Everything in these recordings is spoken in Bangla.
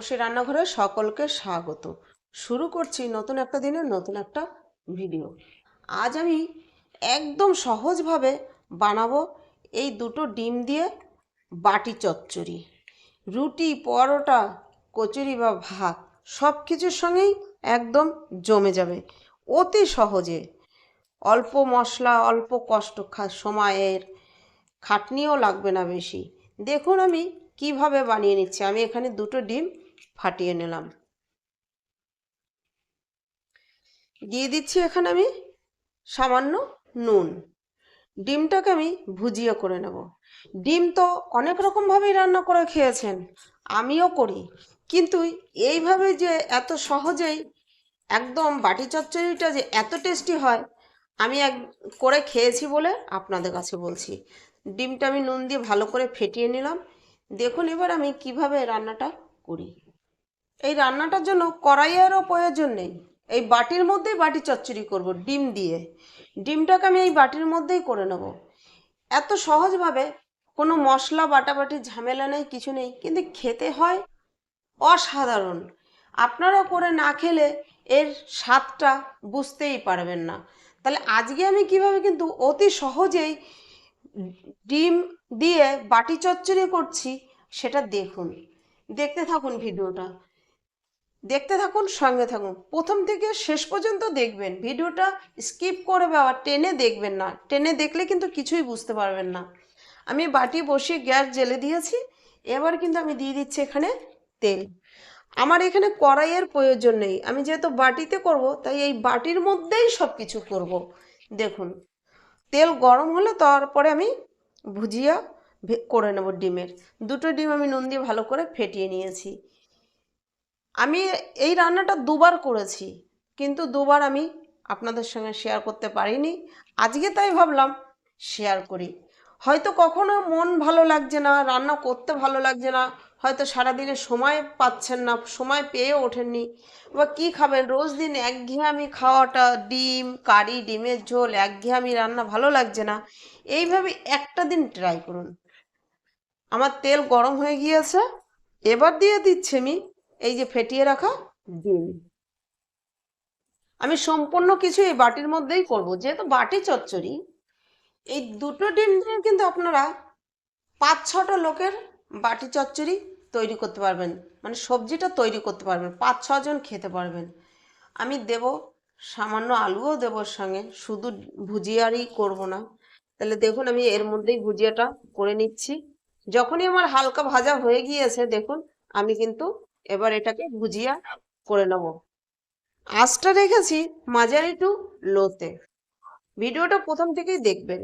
তাপসী রান্নাঘরে সকলকে স্বাগত। শুরু করছি নতুন একটা দিনের নতুন একটা ভিডিও। আজ আমি একদম সহজভাবে বানাবো এই দুটো ডিম দিয়ে বাটি চচ্চড়ি। রুটি, পরোটা, কচুরি বা ভাত সব কিছুর সঙ্গেই একদম জমে যাবে অতি সহজে। অল্প মশলা, অল্প কষ্ট, সময়ের খাটনিও লাগবে না বেশি। দেখুন আমি কিভাবে বানিয়ে নিচ্ছি। আমি এখানে দুটো ডিম ফাটিয়ে নিলাম, দিয়ে দিচ্ছি এখানে আমি সামান্য নুন। ডিমটাকে আমি ভুজিয়া করে নেব। ডিম তো অনেক রকমভাবেই রান্না করে খেয়েছেন, আমিও করি, কিন্তু এইভাবে যে এত সহজেই একদম বাটি চচ্চড়িটা যে এত টেস্টি হয় আমি করে খেয়েছি বলে আপনাদের কাছে বলছি। ডিমটা আমি নুন দিয়ে ভালো করে ফেটিয়ে নিলাম। দেখুন এবার আমি কিভাবে রান্নাটা করি। এই রান্নাটার জন্য কড়াইয়েরও প্রয়োজন নেই, এই বাটির মধ্যেই বাটি চচ্চড়ি করব ডিম দিয়ে। ডিমটাকে আমি এই বাটির মধ্যেই করে নেব এত সহজভাবে। কোনো মশলা বাটাবাটির ঝামেলা নেই, কিছু নেই, কিন্তু খেতে হয় অসাধারণ। আপনারা করে না খেলে এর স্বাদটা বুঝতেই পারবেন না। তাহলে আজকে আমি কিভাবে কিন্তু অতি সহজেই ডিম দিয়ে বাটি চচ্চড়ি করছি সেটা দেখুন। দেখতে থাকুন ভিডিওটা, দেখতে থাকুন, সঙ্গে থাকুন, প্রথম থেকে শেষ পর্যন্ত দেখবেন। ভিডিওটা স্কিপ করে বা টেনে দেখবেন না, টেনে দেখলে কিন্তু কিছুই বুঝতে পারবেন না। আমি বাটি বসিয়ে গ্যাস জ্বেলে দিয়েছি। এবার কিন্তু আমি দিয়ে দিচ্ছি এখানে তেল। আমার এখানে কড়াইয়ের প্রয়োজন নেই, আমি যেহেতু বাটিতে করব তাই এই বাটির মধ্যেই সব কিছু করব। দেখুন তেল গরম হলে তারপরে আমি ভুজিয়া করে নেব ডিমের। দুটো ডিম আমি নুন দিয়ে ভালো করে ফেটিয়ে নিয়েছি। আমি এই রান্নাটা দুবার করেছি, কিন্তু দুবার আমি আপনাদের সঙ্গে শেয়ার করতে পারিনি। আজকে তাই ভাবলাম শেয়ার করি। হয়তো কখনো মন ভালো লাগছে না, রান্না করতে ভালো লাগছে না, হয়তো সারাদিনে সময় পাচ্ছেন না, সময় পেয়ে ওঠেননি, বা কী খাবেন, রোজ দিন একঘেয়েমি খাওয়াটা, ডিম কারি, ডিমের ঝোল, একঘেয়েমি রান্না ভালো লাগছে না, এইভাবে একটা দিন ট্রাই করুন। আমার তেল গরম হয়ে গিয়েছে, এবার দিয়ে দিচ্ছি আমি এই যে ফেটিয়ে রাখা ডিম। আমি সম্পূর্ণ কিছু এই বাটির মধ্যেই করব, যেহেতু বাটি চচ্চড়ি। এই দুটো ডিম দিয়ে কিন্তু আপনারা 5-6টা লোকের বাটি চচ্চড়ি তৈরি করতে পারবেন, মানে সবজিটা তৈরি করতে পারবেন, 5-6 জন খেতে পারবেন। আমি দেব সামান্য আলুও দেবো সঙ্গে, শুধু ভুজিয়ারই করব না। তাহলে দেখুন আমি এর মধ্যেই ভুজিয়াটা করে নিচ্ছি। যখনই আমার হালকা ভাজা হয়ে গিয়েছে দেখুন আমি কিন্তু এবার এটাকে ভুজিয়া করে নেব। আঁচটা রেখেছি মাঝারি টু লোতে। ভিডিওটা প্রথম থেকেই দেখবেন।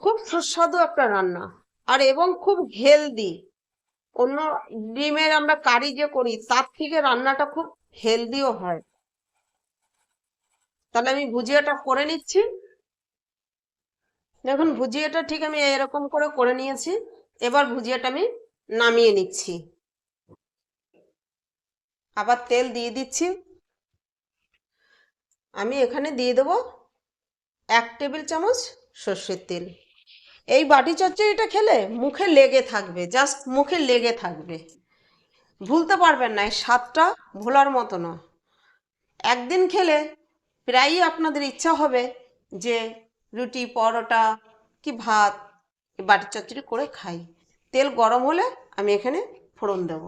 খুব সুস্বাদু একটা রান্না, আর এবং খুব হেলদি। অন্য ডিমের আমরা কারি যে করি তার থেকে রান্নাটা খুব হেলদিও হয়। তাহলে আমি ভুজিয়াটা করে নিচ্ছি। দেখুন ভুজিয়াটা ঠিক আমি এরকম করে করে নিয়েছি। এবার ভুজিয়াটা আমি নামিয়ে নিচ্ছি। আবার তেল দিয়ে দিচ্ছি। আমি এখানে দিয়ে দেবো 1 টেবিল চামচ সর্ষের তেল। এই বাটি চচ্চড়িটা খেলে মুখে লেগে থাকবে, জাস্ট মুখে লেগে থাকবে, ভুলতে পারবেন না। এই স্বাদটা ভোলার মতো না। একদিন খেলে প্রায়ই আপনাদের ইচ্ছা হবে যে রুটি, পরোটা কি ভাত বাটি চচ্চড়ি করে খাই। তেল গরম হলে আমি এখানে ফোড়ন দেব।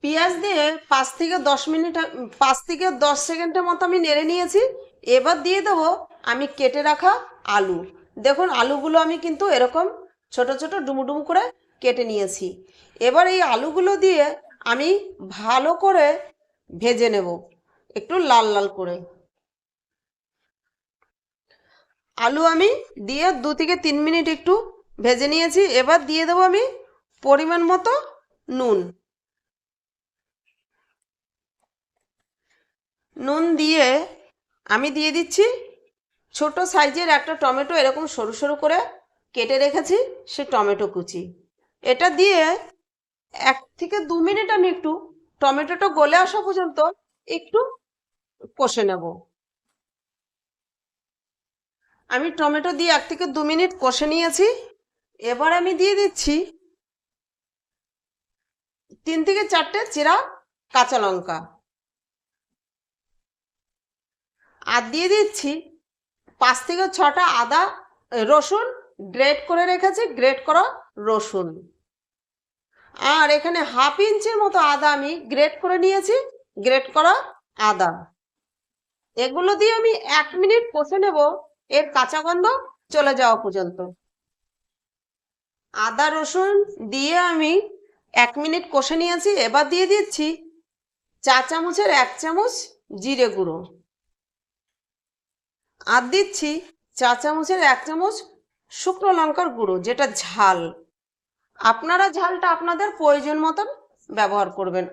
পেঁয়াজ দিয়ে 5 থেকে 10 মিনিট, 5 থেকে 10 সেকেন্ডের মতো আমি নেড়ে নিয়েছি। এবার দিয়ে দেবো আমি কেটে রাখা আলু। দেখুন আলুগুলো আমি কিন্তু এরকম ছোট ছোট ডুমু করে কেটে নিয়েছি। এবার এই আলুগুলো দিয়ে আমি ভালো করে ভেজে নেব একটু লাল লাল করে। আলু আমি দিয়ে 2 থেকে 3 মিনিট একটু ভেজে নিয়েছি। এবার দিয়ে দেবো আমি পরিমাণ মতো নুন। নুন দিয়ে আমি দিয়ে দিচ্ছি ছোট সাইজের একটা টমেটো, এরকম সরু সরু করে কেটে রেখেছি সে টমেটো কুচি। এটা দিয়ে 1 থেকে 2 মিনিট আমি একটু টমেটোটা গলে আসা পর্যন্ত একটু কষে নেব। আমি টমেটো দিয়ে 1 থেকে 2 মিনিট কষে নিয়েছি। এবার আমি দিয়ে দিচ্ছি 3 থেকে 4টে চেরা কাঁচা লঙ্কা, আর দিয়ে দিচ্ছি 5 থেকে 6টা রসুন, গ্রেট করে রেখেছি, গ্রেট করা রসুন। আর এখানে হাফ ইঞ্চির মতো আদা আমি গ্রেট করে নিয়েছি, গ্রেট করা আদা। এগুলো দিয়ে আমি 1 মিনিট কষে নেব, এর কাঁচা গন্ধ চলে যাওয়া পর্যন্ত। আদা রসুন দিয়ে আমি 1 মিনিট কষে নিয়েছি। এবার দিয়ে দিচ্ছি 4 চামচের 1 চামচ জিরে গুঁড়ো, আর দিচ্ছি 4 চামচের 1 চামচ শুকনো লঙ্কার গুঁড়ো, যেটা ঝাল। আপনারা ঝালটা আপনাদের প্রয়োজন মতন ব্যবহার করবেন।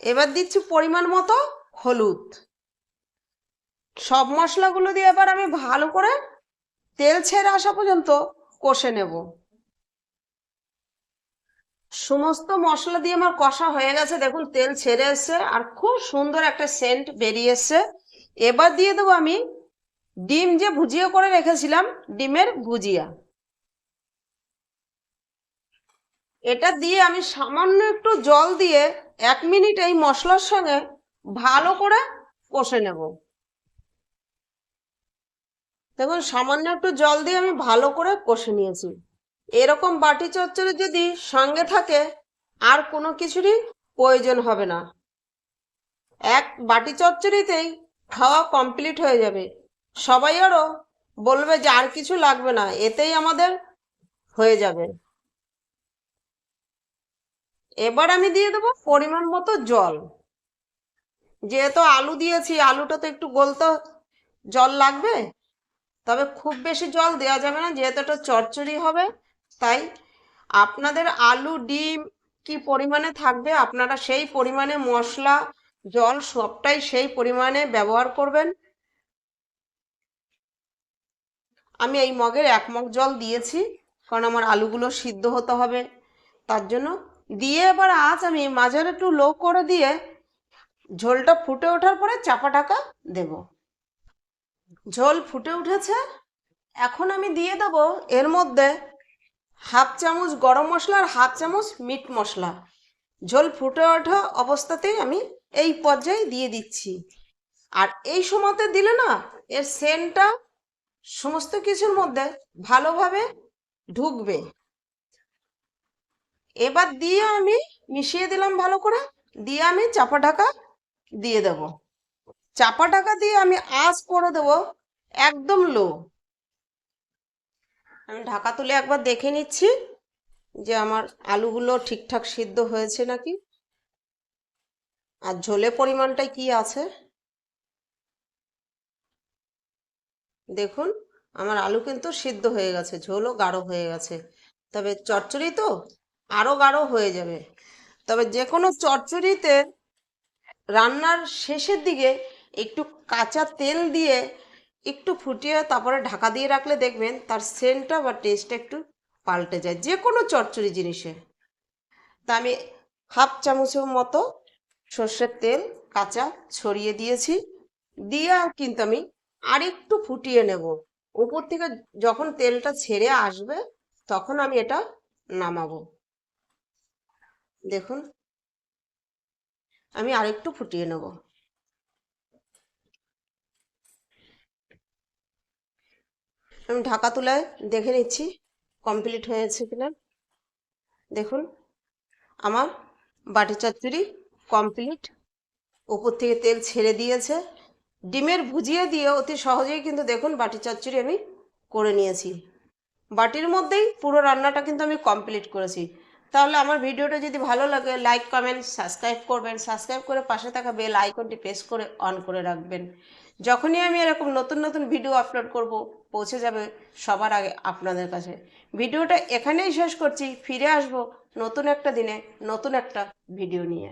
এবার দিচ্ছি পরিমাণ মতো হলুদ। সব মশলাগুলো দিয়ে এবার আমি ভালো করে তেল ছেড়ে আসা পর্যন্ত কষে নেব। সমস্ত মশলা দিয়ে আমার কষা হয়ে গেছে, দেখুন তেল ছেড়ে এসছে আর খুব সুন্দর একটা সেন্ট বেরিয়ে এসছে। এবার দিয়ে দেবো আমি ডিম যে ভুজিয়া করে রেখেছিলাম, ডিমের ভুজিয়া। এটা দিয়ে আমি সামান্য একটু জল দিয়ে 1 মিনিট এই মশলার সঙ্গে ভালো করে কষে নেব। দেখুন সামান্য একটু জল দিয়ে আমি ভালো করে কষে নিয়েছি। এরকম বাটি চচ্চড়ি যদি সঙ্গে থাকে আর কোনো কিছুরই প্রয়োজন হবে না, এক বাটি চচ্চড়িতেই খাওয়া কমপ্লিট হয়ে যাবে। সবাই আরও বলবে যে আর কিছু লাগবে না, এতেই আমাদের হয়ে যাবে। এবার আমি দিয়ে দেবো পরিমাণ মতো জল। যেহেতু আলু দিয়েছি, আলুটা তো একটু গলতে জল লাগবে, তবে খুব বেশি জল দেওয়া যাবে না, যেহেতু এটা চচ্চড়ি হবে। তাই আপনাদের আলু ডিম কি পরিমাণে থাকবে, আপনারা সেই পরিমাণে মশলা জল সবটাই সেই পরিমাণে ব্যবহার করবেন। আমি এই মগের 1 মগ জল দিয়েছি, কারণ আমার আলুগুলো সিদ্ধ হতে হবে তার জন্য। দিয়ে এবার আঁচ আমি মাঝারি একটু লো করে দিয়ে ঝোলটা ফুটে ওঠার পরে চাপা ঢাকা দেব। ঝোল ফুটে উঠেছে, এখন আমি দিয়ে দেব এর মধ্যে 1/2 চামচ গরম মশলা আর 1/2 চামচ মিট মশলা। ঝোল ফুটে ওঠা অবস্থাতেই আমি এই পর্যায়ে দিয়ে দিচ্ছি। আর এই সময়তে দিলে না, এর সেন্টটা সমস্ত কিছুর মধ্যে ভালোভাবে ঢুকবে। এবার দিয়ে আমি মিশিয়ে দিলাম ভালো করে, দিয়ে আমি চাপা ঢাকা দিয়ে দেব। চাপা ঢাকা দিয়ে আমি আঁচ করে দেবো একদম লো। আমি ঢাকা তুলে একবার দেখে নিচ্ছি যে আমার আলুগুলো ঠিকঠাক সিদ্ধ হয়েছে নাকি, আর ঝোলের পরিমাণটাই কি আছে। দেখুন আমার আলু কিন্তু সিদ্ধ হয়ে গেছে, ঝোলও গাঢ় হয়ে গেছে। তবে চচ্চড়ি তো আরও গাঢ় হয়ে যাবে। তবে যে কোনো চচ্চড়িতে রান্নার শেষের দিকে একটু কাঁচা তেল দিয়ে একটু ফুটিয়ে তারপরে ঢাকা দিয়ে রাখলে দেখবেন তার সেন্টটা বা টেস্টটা একটু পাল্টে যায় যে কোনো চচ্চড়ি জিনিসে। তা আমি 1/2 চামচের মতো সর্ষের তেল কাঁচা ছড়িয়ে দিয়েছি। দিয়ে কিন্তু আমি আরেকটু ফুটিয়ে নেব। উপর থেকে যখন তেলটা ছেড়ে আসবে তখন আমি এটা নামাবো। দেখুন আমি আরেকটু ফুটিয়ে নেব। আমি ঢাকা তুলায় দেখে নিচ্ছি কমপ্লিট হয়েছে কিনা। দেখুন আমার বাটি চচ্চড়ি কমপ্লিট, উপর থেকে তেল ছেড়ে দিয়েছে। ডিমের ভুজিয়া দিয়ে অতি সহজেই কিন্তু দেখুন বাটি চচ্চড়ি আমি করে নিয়েছি। বাটির মধ্যেই পুরো রান্নাটা কিন্তু আমি কমপ্লিট করেছি। তাহলে আমার ভিডিওটা যদি ভালো লাগে লাইক কমেন্ট সাবস্ক্রাইব করবেন, সাবস্ক্রাইব করে পাশে থাকা বেল আইকনটি প্রেস করে অন করে রাখবেন। যখনই আমি এরকম নতুন নতুন ভিডিও আপলোড করব পৌঁছে যাবে সবার আগে আপনাদের কাছে। ভিডিওটা এখানেই শেষ করছি, ফিরে আসবো নতুন একটা দিনে নতুন একটা ভিডিও নিয়ে।